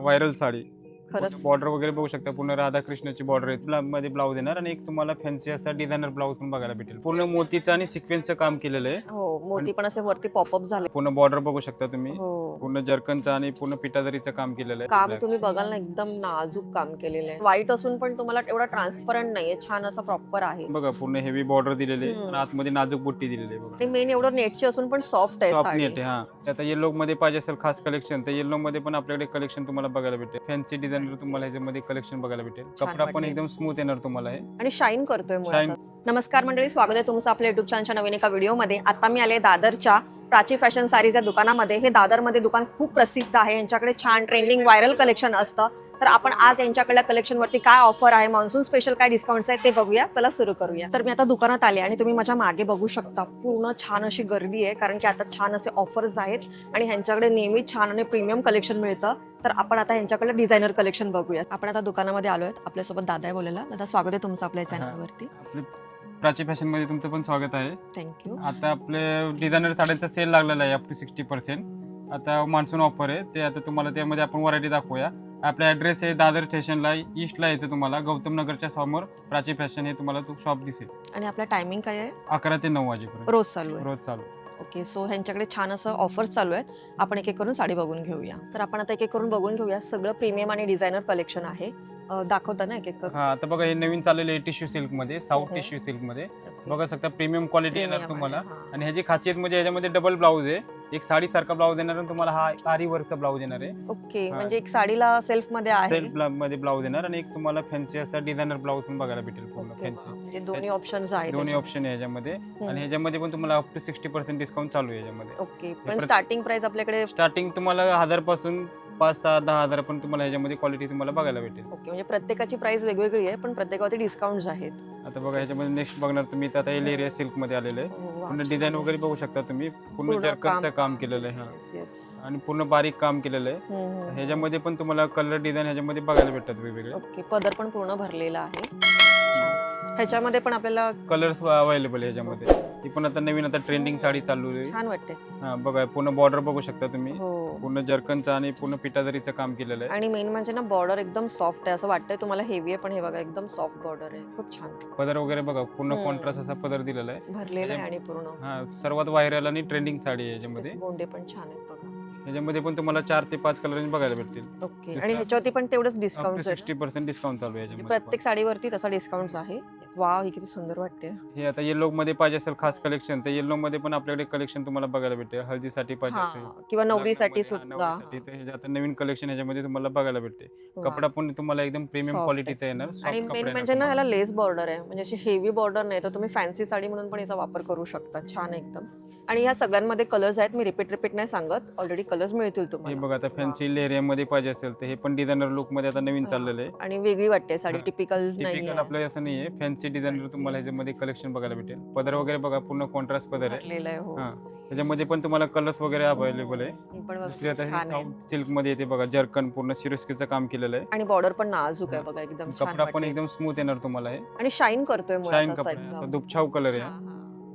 Viral sari खरंच border वगैरे बघू शकता. पूर्ण राधाकृष्णाची बॉर्डर आहे मध्ये ब्लाऊज येणार आणि एक तुम्हाला फॅन्सी असा डिझायनर ब्लाऊज पण बघायला भेटेल. पूर्ण मोतीचं आणि सिक्वेन्सचं काम केलेलं आहे. हो मोती पण असे वरती पॉपअप झाले. पूर्ण बॉर्डर बघू शकता तुम्ही. हो पूर्ण जर्कनचं आणि पूर्ण पिठाजरीचं काम केलेलं काम आहे. तुम्ही बघाल ना एकदम नाजूक काम केलेलं आहे. व्हाईट असून पण तुम्हाला एवढा ट्रान्सपरंट नाहीये, छान असा प्रॉपर आहे. बघा पूर्ण हेवी बॉर्डर दिलेली आहे हम्म. आणि आतमध्ये नाजूक बुट्टी दिलेली आहे बघा. आणि मेन एवढं नेटची असून पण सॉफ्ट आहे सॉफ्ट साडी. नेट आहे. हा आता येलो मध्ये पाहिजे असेल खास कलेक्शन तर येलो मध्ये पण आपल्याकडे कलेक्शन तुम्हाला बघायला भेटेल. फॅन्सी डिझायनर तुम्हाला ह्याच्यामध्ये कलेक्शन बघायला भेटेल. कपडा पण वाटते. एकदम स्मूथ येणार तुम्हाला आहे आणि शाईन करतोय Shine. मुळात. नमस्कार मंडळी, स्वागत आहे तुमचं आपल्या युट्यूब चॅनलच्या नवीन एका व्हिडिओमध्ये. आता मी आले दादरच्या प्राची फॅशन साडीज या दुकानामध्ये. हे दादरमध्ये दुकान खूप प्रसिद्ध आहे. यांच्याकडे छान ट्रेंडिंग व्हायरल कलेक्शन असतं. तर आपण आज यांच्याकडल्या कलेक्शन वरती काय ऑफर आहे, मान्सून स्पेशल काय डिस्काउंट्स आहेत ते बघूया. चला सुरू करूया. तर मी आता दुकानात आले आणि तुम्ही माझ्या मागे बघू शकता पूर्ण छान अशी गर्दी आहे, कारण की आता छान असे ऑफर्स आहेत आणि ह्यांच्याकडे नेहमी छान आणि प्रीमियम कलेक्शन मिळतं. तर आपण आता यांच्याकडे डिझायनर कलेक्शन बघूया. आपण आता दुकानामध्ये आलोय. आपल्यासोबत दादा आहे बोलायला. दादा स्वागत आहे तुमचं आपल्या चॅनलवरती. आपले प्राची फॅशन मध्ये तुमचं पण स्वागत आहे. थँक्यू. आता आपले डिझायनर साड्यांचा सेल लागलेला आहे अप टू 60%. आता मान्सून ऑफर आहे ते आता तुम्हाला त्यामध्ये आपण व्हरायटी दाखवूया. आपला ॲड्रेस आहे दादर स्टेशनला ईस्टला यायचं तुम्हाला गौतम नगरच्या समोर प्राची फॅशन हे तुम्हाला तो शॉप दिसेल. आणि आपला टायमिंग काय आहे? 11 ते 9 वाजेपर्यंत रोज चालू आहे. रोज चालू. ओके, सो ह्यांच्याकडे छान असं ऑफर्स चालू आहेत. आपण एक एक करून साडी बघून घेऊया. तर आपण आता एक एक करून बघून घेऊया. सगळं प्रीमियम आणि डिझायनर कलेक्शन आहे. दाखवता ना एक एक करून? हा आता बघा हे नवीन चाललेले आहे टिश्यू सिल्क मध्ये, साऊथ हो. टिश्यू सिल्क मध्ये बघा शकता प्रीमियम क्वालिटी येणार Premium तुम्हाला. आहे, हा. आणि ह्याची खासियत म्हणजे ह्याच्यामध्ये डबल ब्लाऊज आहे. एक साडी सारखा ब्लाऊज येणार आणि तुम्हाला हा आरी वर्कचा ब्लाऊज येणार आहे. ओके, हा. म्हणजे एक साडीला सेल्फ मध्ये आहे. सेल्फ मध्ये ब्लाऊज येणार आणि एक तुम्हाला फॅन्सी असा डिझायनर ब्लाऊज पण बघायला भेटेल पूर्ण ओके, फॅन्सी. म्हणजे दोन्ही ऑप्शन्स आहेत. दोन्ही ऑप्शन आहे ह्याच्यामध्ये. आणि ह्याच्यामध्ये पण तुम्हाला अप टू 60% डिस्काउंट चालू आहे ह्याच्यामध्ये. ओके, पण स्टार्टिंग प्राइस आपल्याकडे स्टार्टिंग तुम्हाला 1000 पासून 5-6-10,000 पण तुम्हाला ह्याच्यामध्ये क्वालिटी तुम्हाला बघायला भेटेल. ओके, म्हणजे प्रत्येकाची प्राइस वेगवेगळी आहे, पण प्रत्येकावरती डिस्काउंट्स आहेत. आता बघा ह्याच्यामध्ये नेक्स्ट बघणार तुम्ही तर आता एलेरिया सिल्क मध्ये आलेलं आहे. वा, पूर्ण छान डिझाईन आहे. वगैरे बघू शकता तुम्ही. पूर्ण पूर्ण जर्कनचं काम काम केलेलं आहे. हा Yes, yes. आणि पूर्ण बारीक काम केलेलं आहे. ह्याच्यामध्ये पण तुम्हाला कलर डिझाईन ह्याच्यामध्ये बघायला भेटतात वेगवेगळे. ओके, पदर पण पूर्ण भरलेला आहे. ह्याच्यामध्ये पण आपल्याला कलर्स अवेलेबल आहे ह्याच्यामध्ये. ही पण आता नवीन आता ट्रेंडिंग साडी चालू आहे. छान वाटते. हा बघा पूर्ण बॉर्डर बघू शकता तुम्ही. हो, पूर्ण जर्कनचं आणि पूर्ण पिठाजरीचं काम केलेलं आहे. आणि मेन म्हणजे ना बॉर्डर एकदम सॉफ्ट आहे. असं वाटतंय तुम्हाला हेवी आहे, पण हे बघा एकदम सॉफ्ट बॉर्डर आहे. खूप छान पदर वगैरे बघा पूर्ण कॉन्ट्रास्ट असा पदर दिलेला आहे. भरलेलं आहे आणि पूर्ण हा सर्वात व्हायरल आणि ट्रेंडिंग साडी आहे ह्याच्यामध्ये. गोंडे पण छान आहेत बघा. ह्याच्यामध्ये पण तुम्हाला 4 ते 5 कलर बघायला भेटतील. ओके, आणि ह्याच्यावरती पण तेवढंच अप डिस्काउंट टू आहे. 60% डिस्काउंट चालू आहे ह्याच्यामध्ये. प्रत्येक साडीवरती तसा डिस्काउंट आहे. वाव, ही किती सुंदर वाटते. हे आता येलो मध्ये पाहिजे असेल खास कलेक्शन तर येलो मध्ये पण आपल्याकडे कलेक्शन तुम्हाला बघायला भेटेल. हळदीसाठी पाहिजे हा, असेल किंवा नवरीसाठी लग्नामध्ये, सुद्धा. नवरीसाठी तर ह्याच्या आता नवीन कलेक्शन ह्याच्यामध्ये तुम्हाला बघायला भेटते. वा. कपडा पण तुम्हाला एकदम प्रीमियम Soft क्वालिटीचा येणार. आणि soft कपडा मेन येणार म्हणजे ना तुम्हाला. ह्याला लेस बॉर्डर आहे, म्हणजे अशी हेवी बॉर्डर नाही, तर तुम्ही फॅन्सी साडी म्हणून पण याचा वापर करू शकता. छान एकदम. आणि ह्या सगळ्यांमध्ये कलर्स आहेत. मी रिपीट नाही सांगत, ऑलरेडी कलर्स मिळतील हे तुम्हाला. बघा आता फॅन्सी लेरिया मध्ये पाहिजे असेल तर हे पण डिझायनर लुक मध्ये आता नवीन चाललेलं आहे. आणि वेगळी वाटते साडी, हा. टिपिकल नाही टिपिकल आपलं असं नाहीये. Fancy designer Fancy. तुम्हाला ह्याच्यामध्ये कलेक्शन बघायला भेटेल. पदर वगैरे बघा पूर्ण कॉन्ट्रास्ट पदर आहे. भरलेलं आहे. हो, हा त्याच्यामध्ये पण तुम्हाला कलर्स वगैरे अवेलेबल आहे. ही पण दुसरी आता छान आहे. साऊथ सिल्क मध्ये येते बघा जर्कन पूर्ण सिरोस्कीचं काम केलेलं आहे. आणि बॉर्डर पण नाजूक आहे बघा, एकदम छान कपडा पण वाटते. एकदम स्मूथ येणार तुम्हाला हे. आणि शाईन करतोय मुळात शाईन असा कपडा आहे. एकदम. असा दुपछाव कलर आहे. हा, हा.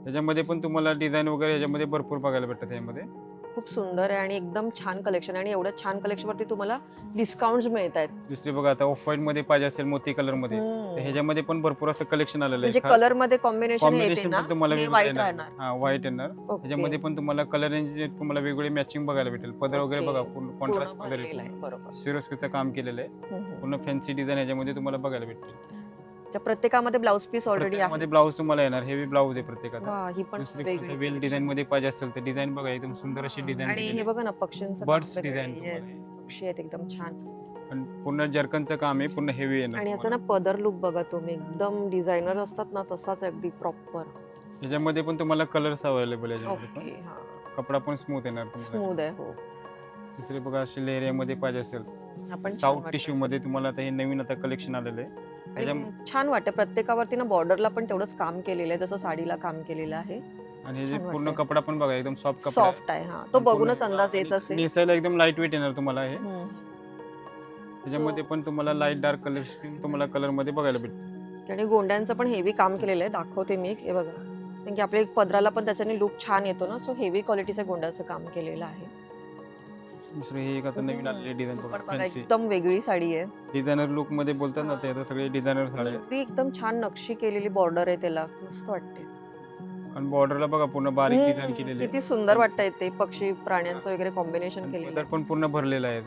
त्याच्यामध्ये पण तुम्हाला डिझाईन वगैरे याच्यामध्ये भरपूर बघायला भेटतात यामध्ये. खूप सुंदर आहे आणि एकदम छान कलेक्शन, आणि एवढं छान कलेक्शन वरती तुम्हाला डिस्काउंट मिळत आहेत. दुसरी बघा आता ऑफ व्हाईट मध्ये पाहिजे असेल मोती कलर मध्ये तर ह्याच्यामध्ये पण भरपूर असं कलेक्शन आलेलं म्हणजे आहे. कलर मध्ये कॉम्बिनेशन येते कॉम्बिनेशन ना, पण तुम्हाला हे वेगळं व्हाईट येणार. राहणार. हा व्हाईट येणार. ओके. त्याच्यामध्ये पण तुम्हाला कलर रेंज तुम्हाला वेगवेगळे मॅचिंग बघायला भेटेल. पदर वगैरे ओके. बघा पूर्ण कॉन्ट्रास्ट पूर्ण पदर भरलेलं आहे. आहे, बरोबर. सिरोस्कीचं काम केलेलं आहे. पूर्ण फॅन्सी डिझाईन याच्यामध्ये तुम्हाला बघायला भेटेल. त्या प्रत्येकामध्ये ब्लाउज पीस ऑलरेडी आहे. मध्ये ब्लाऊज तुम्हाला येणार. हेवी ब्लाऊज आहे प्रत्येकाचा. वा, ही पण दुसरी वेगळी वेल डिझाईन मध्ये पाहिजे असेल तर डिझाईन बघा एकदम सुंदर अशी आणि हे डिझाईन. बघा ना, पक्ष्यांचं Birds काम वगैरे. design तुम्हाला Yes, पक्षी आहेत एकदम छान. पूर्ण जर्कनचं काम आहे. पूर्ण हेवी येणार. आणि याचा ना पदर लुक बघा तुम्ही, एकदम डिझायनर असतात ना तसाच अगदी प्रॉपर. याच्यामध्ये पण तुम्हाला कलर्स अवेलेबल आहे. याच्यामध्ये ओके, पण हा, कपडा पण स्मूथ येणार तुम्हाला. स्मूथ आहे. हो, दुसरे बघा असे लेरिया मध्ये पाहिजे असेल आपण साऊथ टिश्यू मध्ये तुम्हाला आता हे नवीन आता कलेक्शन आलेलं आहे. छान वाटतं. प्रत्येकावरती ना बॉर्डरला पण तेवढंच काम केलेलं आहे, जसं साडीला काम केलेलं आहे. आणि हे जे छान पूर्ण वाटतंय. कपडा पण बघा एकदम सॉफ्ट कपडा सॉफ्ट आहे. हा, तो बघूनच अंदाज येत असेल. नेसायला एकदम लाईट वेट येणार तुम्हाला हे. हम्म. त्याच्यामध्ये पण तुम्हाला लाईट डार्क कलेक्शन तुम्हाला कलर मध्ये बघायला भेटेल. आणि गोंड्यांचं पण हेवी काम केलेलं आहे. दाखवते मी, हे बघा, कारण की आपल्या पदराला पण त्याच्याने लुक छान येतो ना. सो हेवी क्वालिटीचं गोंड्याचं काम केलेलं आहे. दुसरी ही एक आता नवीन आलेली डिझाईन पण बघा बघा फॅन्सी एकदम वेगळी साडी आहे. डिझायनर लुक मध्ये बोलतात ना ते आता सगळे डिझायनर साड्या आहेत. ती एकदम छान नक्षी केलेली बॉर्डर आहे त्याला, मस्त वाटते. आणि बॉर्डरला बघा पूर्ण बारीक डिझाईन केलेली आहे. किती सुंदर वाटतंय ते पक्षी प्राण्यांचं वगैरे कॉम्बिनेशन आणि केलेलं पदर आहे. पण पूर्ण भरलेला आहे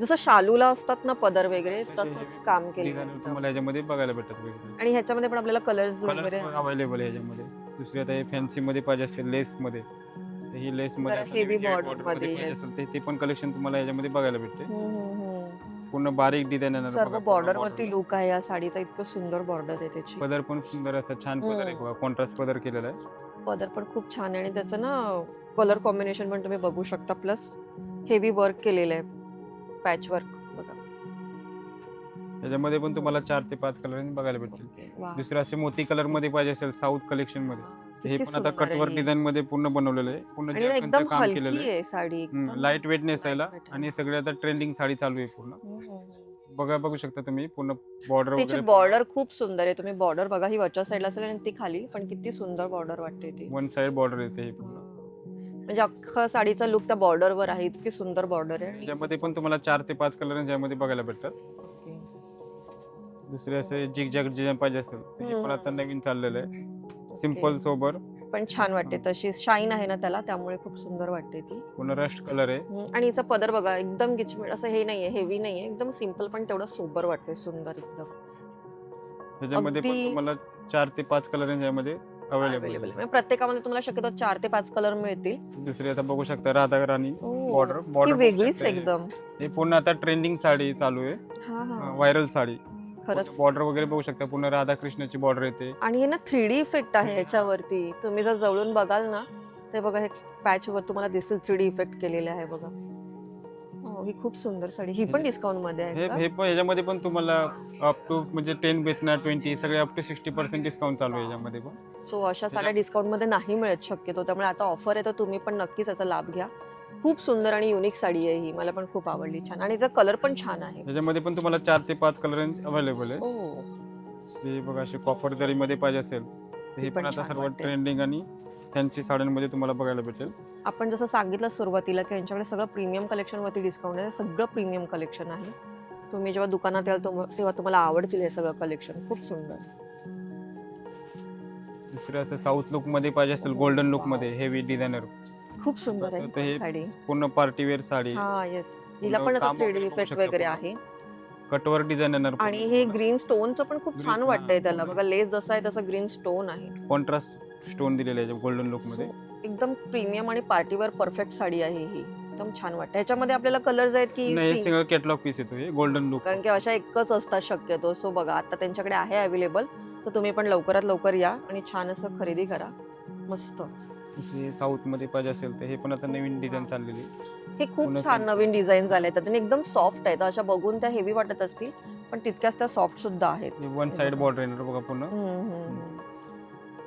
जसं शालूला असतात ना पदर वगैरे तसे तसंच काम केलेलं डिझायनर आहे. तुम्हाला याच्यामध्ये बघायला भेटतात वेगवेगळे आणि ह्याच्यामध्ये पण आपल्याला कलर्स कलर्स वगैरे अवेलेबल आहे याच्यामध्ये. दुसरी आता हे फॅन्सी मध्ये पाहिजे असेल लेस मध्ये तर ही लेस मध्ये जरा आता heavy नवीन border border मध्ये, पाहिजे yes. असेल ते पण कलेक्शन तुम्हाला याच्यामध्ये बघायला भेटते. हम्म. पूर्ण बारीक डिझाईन येणार सर्व बघा पूर्ण बॉर्डर border वरती ला. लुक आहे या साडीचा, इतकं सुंदर बॉर्डर आहे त्याची. पदर पण सुंदर असं छान पदर आहे बघा कॉन्ट्रास्ट पदर केलेला आहे. पदर पण खूप छान आहे आणि त्याचं ना कलर कॉम्बिनेशन पण तुम्ही बघू शकता, प्लस हेवी वर्क केलेलं आहे, पॅच वर्क बघा. याच्यामध्ये पण तुम्हाला 4 ते 5 कलर बघायला भेटतील. वा. दुसरं असे मोती कलर मध्ये पाहिजे असेल साऊथ कलेक्शन मध्ये हे किती पण आता सुंदर आहे कटवर्क ही. डिझाईन मध्ये पूर्ण बनवलेलं आहे. पूर्ण आणि ना जर्कनचं एकदम काम केलेलं हलकी आहे. आहे साडी, एकदम लाईट वेटनेस आहे lightweight आहे. आणि सगळे आता ट्रेंडिंग साडी चालू आहे पूर्ण. हम्म. बघू शकता तुम्ही पूर्ण बॉर्डर त्याची वगैरे बॉर्डर खूप सुंदर आहे, तुम्ही बॉर्डर बघा, ही वरच्या साईडला असेल आणि ती खाली, पण किती सुंदर बॉर्डर वाटते ती. वन साइड बॉर्डर येते ही पूर्ण. म्हणजे अख्खा साडीचा लुक त्या बॉर्डर वर आहे, इतकी सुंदर बॉर्डर आहे. याच्यामध्ये पण तुम्हाला 4 ते 5 कलर यामध्ये बघायला भेटतात. Okay. दुसरे असे जिग जॅग डिझाईन पाहिजे असेल तर हे पण आता नवीन चाललेलं आहे. सिंपल सोबर पण छान वाटते, तशी शाईन आहे ना त्याला, त्यामुळे खूप सुंदर वाटते ती. पूर्ण रस्ट कलर आहे. आणि हिचा पदर बघा, एकदम गिचमिट असं हे नाहीये, हेवी नाहीये, एकदम सिंपल पण तेवढं सोबर वाटते, सुंदर एकदम. त्याच्यामध्ये पण अगदी- तुम्हाला 4 ते 5 कलर यामध्ये अवेलेबल अवेलेबल म्हणजे प्रत्येकामध्ये तुम्हाला शक्यतो 4 ते 5 कलर मिळतील. दुसरी आता बघू शकता राधा राणी Oh, बॉर्डर ही बॉर्डर वेगळीच एकदम. हे पूर्ण आता ट्रेंडिंग साडी चालू आहे. हा हा, व्हायरल साडी खरंच. बॉर्डर वगैरे बघू शकता पूर्ण राधा कृष्णाची बॉर्डर येते. आणि हे ना 3D इफेक्ट आहे ह्याच्यावरती, तुम्ही जर जवळून बघाल ना ते बघा, हे पॅच वर तुम्हाला दिसेल 3D इफेक्ट केलेले आहे बघा. हो, ही खूप सुंदर साडी, ही पण डिस्काउंट मध्ये आहे का? हे पण याच्यामध्ये पण तुम्हाला अप टू म्हणजे 10 भेटणार 20 सगळे अप टू 60% डिस्काउंट चालू आहे याच्यामध्ये पण. सो अशा साड्या डिस्काउंट मध्ये नाही मिळत शक्यतो, त्यामुळे आता ऑफर आहे तर तुम्ही पण नक्कीच याचा लाभ घ्या. खूप सुंदर आणि युनिक साडी आहे ही, मला पण खूप आवडली, छान, आणि याचा कलर पण छान आहे. याच्यामध्ये पण तुम्हाला 4 ते 5 कलर अवेलेबल आहे. हो, हे बघा असे कॉपर दरीमध्ये पाहिजे असेल तर हे पण पण आता छान सर्व वाटते. ट्रेंडिंग आणि फॅन्सी साड्यांमध्ये तुम्हाला बघायला भेटेल. आपण जसं सांगितलं सुरुवातीला की यांच्याकडे सगळं प्रीमियम कलेक्शन वरती डिस्काउंट आहे, सगळं प्रीमियम कलेक्शन आहे. तुम्ही जेव्हा दुकानात याल तेव्हा तुम्हाला आवडतील हे सगळं कलेक्शन, खूप सुंदर. दुसरे असं साऊथ लुक मध्ये पाहिजे असेल गोल्डन लुक मध्ये हेवी डिझायनर खूप सुंदर तर आहे हे साडी. पूर्ण पार्टी वेअर साडी हा येस, हिला पण असं काम 3D वगैरे बघू इफेक्ट शकता वगैरे पूर्ण. आहे. कटवर्क डिझाईन येणार आणि हे ग्रीन स्टोनचं पण खूप Green, छान हा, वाटतंय त्याला पूर्ण. बघा, लेस जसा आहे तसं ग्रीन स्टोन आहे. कॉन्ट्रास्ट स्टोन दिलेले आहे गोल्डन लुक मध्ये. एकदम प्रीमियम आणि पार्टीवर परफेक्ट साडी आहे ही, एकदम छान वाटतं. ह्याच्यामध्ये आपल्याला कलर्स आहेत की नाही sing- सिंगल कॅटलॉग पीस येतो हे गोल्डन लुक. कारण की अशा एकच असतात शक्यतो. सो बघा, आता त्यांच्याकडे आहे अवेलेबल, तर तुम्ही पण लवकरात लवकर या आणि छान असं खरेदी करा. मस्त, साऊथ मध्ये पाहिजे असेल तर हे पण आता नवीन डिझाईन चाललेली आहे. हे खूप पूर्ण छान fancy. नवीन डिझाईन झाले आहेत आणि एकदम सॉफ्ट आहेत. अशा बघून त्या हेवी वाटत असतील पण तितक्याच त्या सॉफ्ट सुद्धा आहेत. हे वन साइड बॉर्डर येणार बघा पूर्ण.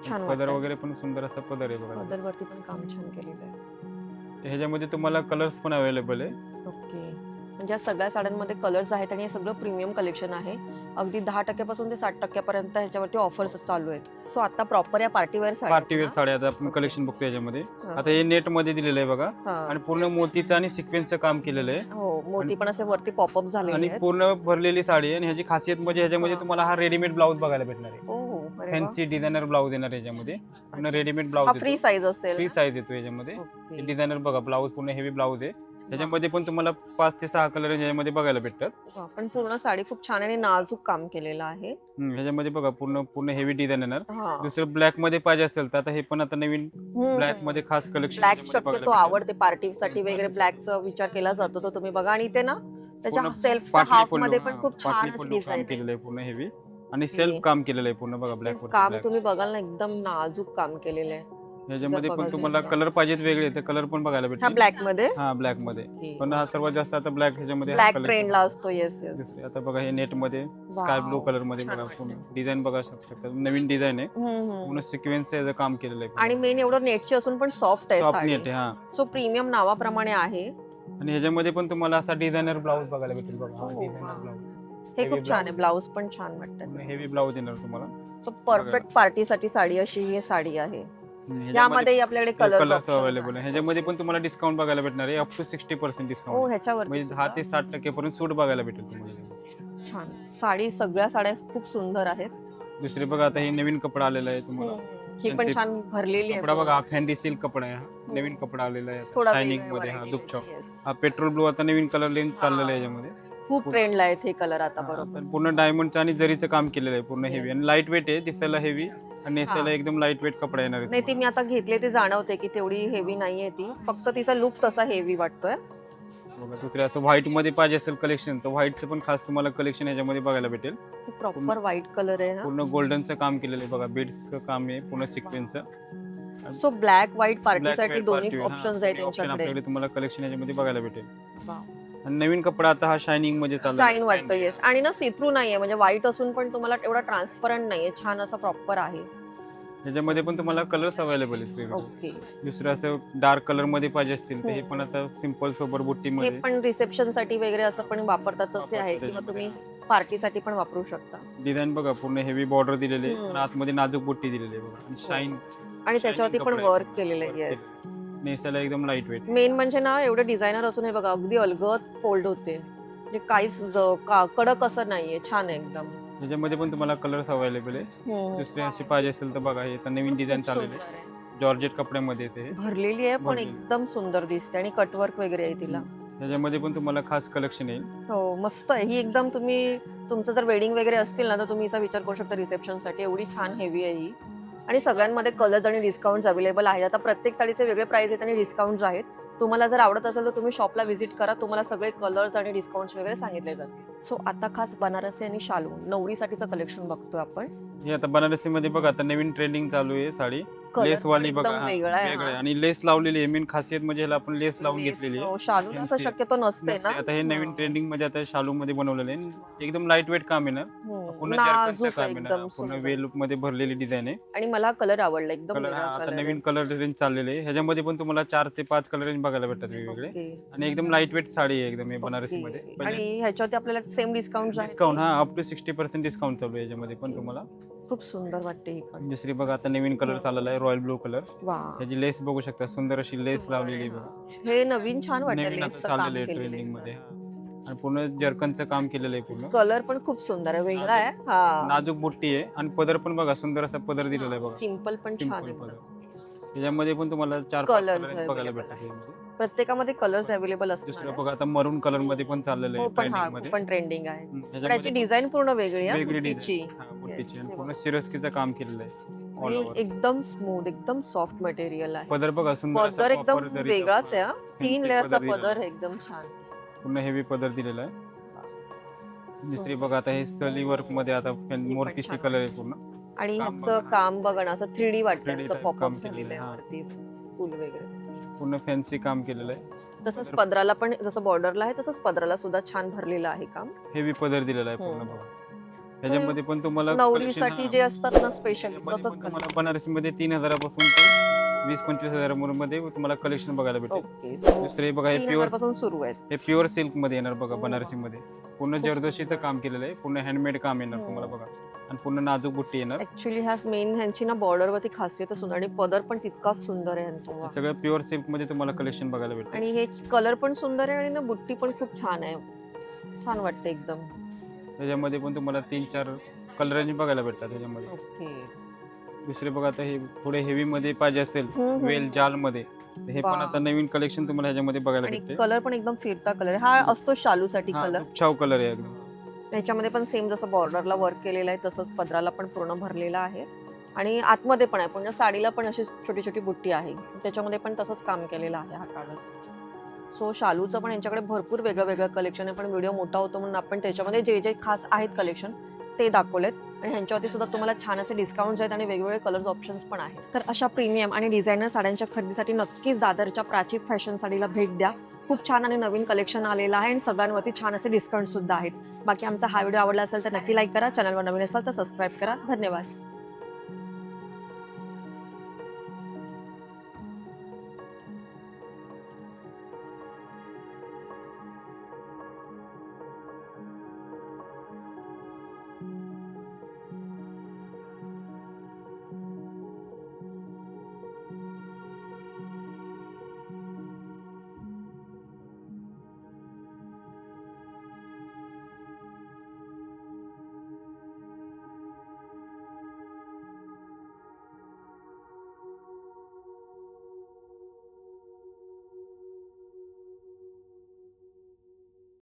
छान पदर वाटतंय. वगैरे पण सुंदर असा पदर आहे बघा. बदलवरती पण काम छान केलेलं आहे. ह्याच्यामध्ये तुम्हाला कलर्स पण अवेलेबल आहे. ओके, म्हणजे या सगळ्या साड्यांमध्ये कलर्स आहेत आणि हे सगळं प्रीमियम कलेक्शन आहे. अगदी 10% पासून ते 60% पर्यंत ह्याच्यावरती ऑफर्स चालू आहेत. सो आता प्रॉपर या पार्टीवेअर पार्टीवेअर साड्या आता आपण कलेक्शन बघतो याच्यामध्ये. आता हे नेट मध्ये दिलेलं आहे बघा आणि पूर्ण मोतीचं आणि सिक्वेन्सचं काम केलेलं आहे. हो, मोती पण असे वरती पॉपअप झालेले आणि आहेत. पूर्ण भरलेली साडी आहे आणि ह्याची खासियत म्हणजे ह्याच्यामध्ये हा. तुम्हाला हा रेडीमेड ब्लाऊज बघायला भेटणार आहे. हो, अरे वा. फॅन्सी डिझायनर ब्लाऊज येणार याच्यामध्ये. पूर्ण अच्छा. रेडीमेड हा ब्लाऊज फ्री साईज असेल फ्री ना? साईज येतो याच्यामध्ये. ओके. हे डिझायनर बघा ब्लाऊज पूर्ण हेवी ब्लाऊज आहे. ह्याच्यामध्ये पण तुम्हाला 5 ते 6 कलर याच्यामध्ये बघायला भेटतात. वा, पण पूर्ण साडी खूप छान आणि नाजूक काम केलेलं आहे. ह्याच्यामध्ये बघा पूर्ण हेवी डिझाईन येणार. हा. दुसरं ब्लॅक मध्ये पाहिजे असेल तर आता हे पण आता नवीन ब्लॅक मध्ये खास कलेक्शन ब्लॅक शक्यतो आवडते, पार्टीसाठी वगैरे ब्लॅकचा विचार केला जातो, तो तुम्ही बघा. आणि इथे ना त्याच्या पूर्ण सेल्फ हाफ मध्ये पण खूप छान अशी डिझाईन केलेलं आहे पूर्ण हेवी आणि सेल्फ काम केलेलं आहे पूर्ण बघा ब्लॅक काम तुम्ही बघाल ना, एकदम नाजूक काम केलेलं आहे. ह्याच्यामध्ये जर पण बघाल तुम्हाला तर- कलर पाहिजेत वेगळे तर कलर पण बघायला हा भेटतील. ब्लॅक मध्ये हा ब्लॅक मध्ये पण हा सर्वात जास्त आता ब्लॅक ह्याच्यामध्ये ब्लॅक ट्रेंडला असतो. Yes yes. दुसरे आता बघा हे नेट मध्ये स्काय ब्लू कलर मध्ये छान बघा वाटतंय. पूर्ण डिझाइन बघा शकता. नवीन डिझाइन आहे पूर्ण सिक्वेन्स याचं काम केलेलं आहे आणि मेन एवढं नेटची असून पण सॉफ्ट आहे सॉफ्ट साडी. नेट आहे. हा सो प्रीमियम नावाप्रमाणे आहे. आणि ह्याच्यामध्ये पण तुम्हाला असा डिझायनर ब्लाऊज बघायला भेटेल बघा. हो, डिझायनर वा. ब्लाऊज हे Heavy खूप छान आहे, blouse. ब्लाऊज पण छान वाटतं. हेवी ब्लाऊज येणार तुम्हाला. सो परफेक्ट पार्टीसाठी साडी अशी ही साडी आहे. यामध्ये आपल्याकडे कलर कलर्स अवेलेबल आहे. ह्याच्यामध्ये पण तुम्हाला डिस्काउंट बघायला भेटणार आहे, अप टू 60% हो डिस्काउंट, ह्याच्यावर म्हणजे 10 ते 60% पर्यंत सूट बघायला भेटेल तुम्हाला. छान साडी, सगळ्या साड्या खूप सुंदर आहेत. दुसरी बघा आता हे नवीन कपडा आलेला आहे तुम्हाला, ही पण छान भरलेली आहे. कपडा बघा, हा फॅन्डी सिल्क कपडा आहे, हा नवीन कपडा आलेला आहे थोडा शायनिंग मध्ये. हा दुपछाव, हा पेट्रोल ब्लू आता नवीन कलर लेन चाललेला आहे याच्यामध्ये. खूप ट्रेंडला आहेत हे कलर आता. हा, बरोबर, तर पूर्ण डायमंडचं आणि जरीचं काम केलेलं आहे, पूर्ण हेवी आणि लाईट वेट आहे, दिसायला हेवी आणि नेसायला एकदम लाईट वेट कपडा येणार आहे. नाही ती मी आता घेतली ते जाणवते की तेवढी हेवी नाहीये ती, फक्त तिचा लुक तसा हेवी वाटतोय. बघा दुसऱ्या असं व्हाईट मध्ये पाहिजे असेल कलेक्शन तर व्हाईटचं पण खास तुम्हाला कलेक्शन याच्यामध्ये बघायला भेटेल. प्रॉपर व्हाईट कलर आहे ना, पूर्ण गोल्डनचं काम केलेलं आहे बघा, बीड्सचं काम आहे पूर्ण सिक्वेन्सचं. सो ब्लॅक व्हाईट पार्टीसाठी दोन्ही ऑप्शन्स आहेत त्यांच्याकडे. आपल्याकडे तुम्हाला कलेक्शन याच्यामध्ये बघायला भेटेल. वाव. आणि नवीन कपडा आता हा शायनिंग मध्ये चालला शाईन वाटतं. येस, आणि ना सीथ्रू नाहीये, म्हणजे व्हाईट असून पण तुम्हाला एवढा ट्रान्सपरंट नाहीये, छान असं प्रॉपर आहे. याच्यामध्ये पण तुम्हाला कलर्स अवेलेबल आहेत. ओके, दुसरं असं डार्क कलर मध्ये पाहिजे असतील तर हे पण आता सिंपल सोबर बुट्टी हे मध्ये. पण रिसेप्शन साठी वगैरे असं पण वापरतात तसे आहे, किंवा तुम्ही पार्टीसाठी पण वापरू शकता. डिझाईन बघा पूर्ण हेवी बॉर्डर दिलेली आहे हम्म. आणि आतमध्ये नाजूक बुट्टी दिलेली आहे बघा, आणि शाईन आणि त्याच्यावरती पण कपडा आहे. वर्क केलेलं आहे. येस, नेसायला एकदम लाईट वेट. मेन म्हणजे ना एवढे डिझायनर असून हे बघा अगदी अलगद फोल्ड होते, म्हणजे काहीच कडक असं नाहीये, छान आहे एकदम. याच्यामध्ये पण तुम्हाला कलर्स अवेलेबल आहे. दुसरी अशी पाहिजे असेल तर बघा, हे आता नवीन डिझाईन खूप चाललेलं सुंदर आहे, आहे. जॉर्जेट कपड्यामध्ये येते. भरलेली आहे पण भरलेली. एकदम सुंदर दिसते आणि कटवर्क वगैरे आहे तिला. त्याच्यामध्ये पण तुम्हाला खास कलेक्शन येईल. हो मस्त आहे ही एकदम. तुम्ही तुमचं जर वेडिंग वगैरे असतील ना तर तुम्ही हिचा विचार करू शकता रिसेप्शन साठी. एवढी छान हेवी आहे ही, आणि सगळ्यांमध्ये कलर्स आणि डिस्काउंट अवेलेबल आहेत. आता प्रत्येक साडीचे वेगळे प्राइस आहेत आणि डिस्काउंट्स आहेत. तुम्हाला जर आवडत असेल तर तुम्ही शॉपला व्हिजिट करा, तुम्हाला सगळे कलर्स आणि डिस्काउंट्स वगैरे सांगितले जातील. सो आता खास बनारसी आणि शालू नवरीसाठीचं कलेक्शन बघतोय आपण. हे आता बनारसी मध्ये बघा आता नवीन ट्रेंडिंग चालू आहे साडी, Color लेस वाली पण बघा. एकदम हा, वेगळा आहे, वेगळं आहे. हा. आणि लेस लावलेली आहे, मेन खासियत म्हणजे ह्याला आपण लेस लावून घेतलेली आहे. शालू असं Fancy. शक्यतो नसते ना. आता हे नवीन ट्रेंडिंग मध्ये आता शालू मध्ये बनवलेलं आहे, एकदम लाईट वेट काम आहे ना, पूर्ण नाजूक जर्कनचं काम आहे आहे ना, एकदम पूर्ण सुंदर. वेल लुक मध्ये भरलेली डिझाईन आहे. आणि मला कलर आवडला एकदम कलर वेगळा आता color आहे. नवीन कलर रेंज चाललेले आहे. ह्याच्यामध्ये पण तुम्हाला 4 ते 5 कलर रेंज बघायला भेटतात वेगवेगळे. ओके. आणि एकदम लाईट वेट साडी आहे एकदम हे बनारसी ओके. मध्ये. आणि ह्याच्यावरती आपल्याला सेम डिस्काउंट डिस्काउंट हा अप टू 60% डिस्काउंट चालू आहे याच्यामध्ये पण तुम्हाला. खूप सुंदर वाटते ही पण. दुसरी बघा आता नवीन कलर चाललेला आहे, रॉयल ब्लू कलर. वा, त्याची लेस बघू शकता, सुंदर अशी लेस लावलेली आहे बघा. हे नवीन छान वाटतं. नवीन आता लेसचं काम चाललेलं आहे केलेलं ट्रेंडिंग मध्ये. आहे. हा. आणि पूर्ण जर्कनचं काम केलेलं आहे पूर्ण. कलर पण खूप सुंदर आहे, वेगळा आहे. हा, नाजूक बुट्टी आहे आणि पदर पण बघा, सुंदर असा पदर दिलेला आहे बघा. सिंपल पण छान Simple आहे. पदर. त्याच्यामध्ये पण तुम्हाला 4-5 Colours कलर बघायला available भेटतात यामध्ये. प्रत्येकामध्ये कलर्स अवेलेबल असतात. दुसरं बघा आता मरून कलर मध्ये पण चाललेलं हो आहे पण हा ट्रेंडिंग मध्ये. पण ट्रेंडिंग आहे. पण ह्याच्यामध्ये याची डिझाइन पूर्ण वेगळी आहे, वेगळी बुट्टीची. डिझाईन, हा बुट्टीची, Yes, आणि पूर्ण सिरस्कीचं काम केलेलं आहे ऑल आणि ओव्हर. एकदम स्मूथ, एकदम सॉफ्ट मटेरियल आहे. पदर बघा, सुंदर असा पदर एकदम proper जरीचा वेगळाच आहे हा. fancy 3 लेअरचा दिलेला पदर आहे. आहे, एकदम छान. पूर्ण हेवी पदर दिलेला आहे. दुसरी बघा आता हे सली वर्क मध्ये आता मोरपीसी छान कलर आहे पूर्ण. आणि काम ह्याचं बघा. काम बघा ना, असं 3D वाटतं, 3D असं type पॉपअप काम झालेलं केलेलं आहे आहे, वरती फुल वगैरे. पूर्ण फॅन्सी काम केलेलं आहे. तसंच पदराला पण जसं बॉर्डरला आहे तसंच पदराला सुद्धा छान भरलेलं आहे काम. हेवी पदर दिलेला आहे पूर्ण हम्म. बघा. त्याच्यामध्ये पण तुम्हाला नवरीसाठी collection, जे असतात ना स्पेशल त्याच्यामध्ये तसंच पण तुम्हाला बनारसी मध्ये 3,000 पासून ते 20-25,000 मध्ये तुम्हाला कलेक्शन बघायला भेटेल. ओके. सो दुसरे बघा हे 3,000 प्युअर, पासून सुरू आहेत. हे प्युअर सिल्क मध्ये येणार बघा हो, बनारसी मध्ये. पूर्ण खूप जरदोशीचं सुंदर. काम केलेलं आहे, पूर्ण हँडमेड काम येणार हम्म. तुम्हाला बघा. आणि पूर्ण नाजूक बुट्टी येणार. ऍक्च्युली ह्या मेन ह्यांची ना बॉर्डर वरती खासियतच सुंदर, आणि पदर पण तितकाच सुंदर आहे ह्यांचा. वा. सगळं प्युअर सिल्क मध्ये तुम्हाला कलेक्शन बघायला भेटेल. आणि हे कलर पण सुंदर आहे आणि ना बुट्टी पण खूप छान आहे, छान वाटते एकदम. त्याच्यामध्ये पण तुम्हाला 3-4 कलर रेंज बघायला भेटतात त्याच्यामध्ये. ओके. दुसरे बघा आता हे थोडे हेवी मध्ये पाहिजे असेल, हम्म. वेल जाल मध्ये, तर हे पण वा. आता नवीन कलेक्शन तुम्हाला ह्याच्यामध्ये बघायला आणि भेटते. कलर पण एकदम फिरता कलर हा असतो शालूसाठी हा, कलर. छाव कलर आहे एकदम. त्याच्यामध्ये पण सेम जसं बॉर्डरला वर्क केलेलं आहे तसंच पदराला पण पूर्ण भरलेला आहे. आणि आतमध्ये पण आहे, पण साडीला पण अशी छोटी छोटी बुट्टी आहे, त्याच्यामध्ये पण तसंच काम केलेलं आहे हाताळच. सो शालूचं पण यांच्याकडे भरपूर वेगळं वेगळं कलेक्शन आहे, पण व्हिडिओ मोठा होतो म्हणून आपण त्याच्यामध्ये जे जे खास आहेत कलेक्शन ते दाखवलेत. आणि ह्यांच्यावरती सुद्धा तुम्हाला छान असे डिस्काउंट्स आहेत आणि वेगवेगळे कलर्स ऑप्शन्स पण आहेत. तर अशा प्रीमियम आणि डिझायनर साड्यांच्या खरेदीसाठी नक्कीच दादरच्या प्राची फॅशन साडीला भेट द्या. खूप छान आणि नवीन कलेक्शन आलेलं आहे आणि सगळ्यांवरती छान असे डिस्काउंट सुद्धा आहेत. बाकी आमचा हा व्हिडिओ आवडला असेल तर नक्की लाईक करा, चॅनलवर नवीन असाल तर सबस्क्राईब करा. धन्यवाद.